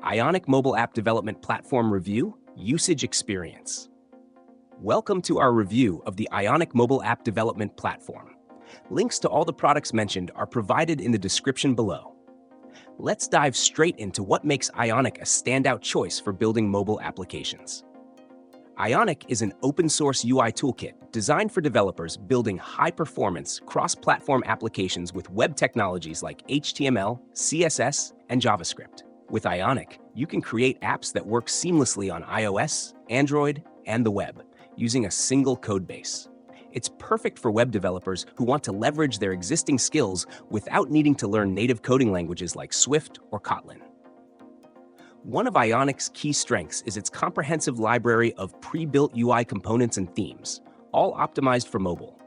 Ionic Mobile App Development Platform Review, Usage Experience. Welcome to our review of the Ionic Mobile App Development Platform. Links to all the products mentioned are provided in the description below. Let's dive straight into what makes Ionic a standout choice for building mobile applications. Ionic is an open-source UI toolkit designed for developers building high-performance, cross-platform applications with web technologies like HTML, CSS, and JavaScript. With Ionic, you can create apps that work seamlessly on iOS, Android, and the web, using a single code base. It's perfect for web developers who want to leverage their existing skills without needing to learn native coding languages like Swift or Kotlin. One of Ionic's key strengths is its comprehensive library of pre-built UI components and themes, all optimized for mobile.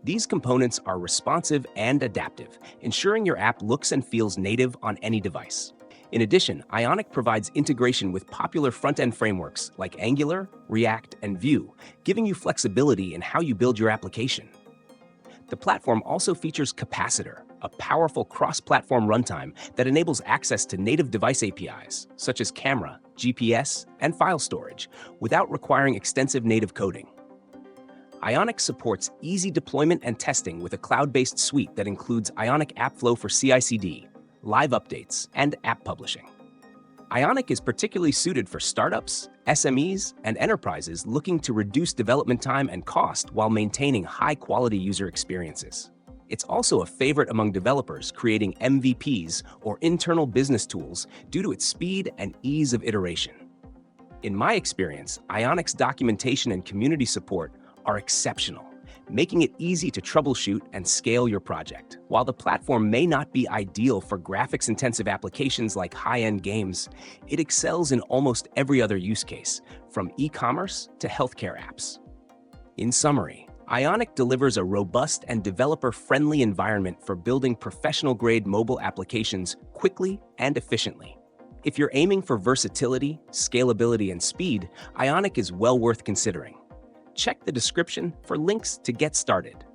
These components are responsive and adaptive, ensuring your app looks and feels native on any device. In addition, Ionic provides integration with popular front-end frameworks like Angular, React, and Vue, giving you flexibility in how you build your application. The platform also features Capacitor, a powerful cross-platform runtime that enables access to native device APIs, such as camera, GPS, and file storage, without requiring extensive native coding. Ionic supports easy deployment and testing with a cloud-based suite that includes Ionic AppFlow for CI/CD, live updates, and app publishing. Ionic is particularly suited for startups, SMEs, and enterprises looking to reduce development time and cost while maintaining high-quality user experiences. It's also a favorite among developers creating MVPs or internal business tools due to its speed and ease of iteration. In my experience, Ionic's documentation and community support are exceptional, making it easy to troubleshoot and scale your project. While the platform may not be ideal for graphics-intensive applications like high-end games, it excels in almost every other use case, from e-commerce to healthcare apps. In summary, Ionic delivers a robust and developer-friendly environment for building professional-grade mobile applications quickly and efficiently. If you're aiming for versatility, scalability, and speed, Ionic is well worth considering. Check the description for links to get started.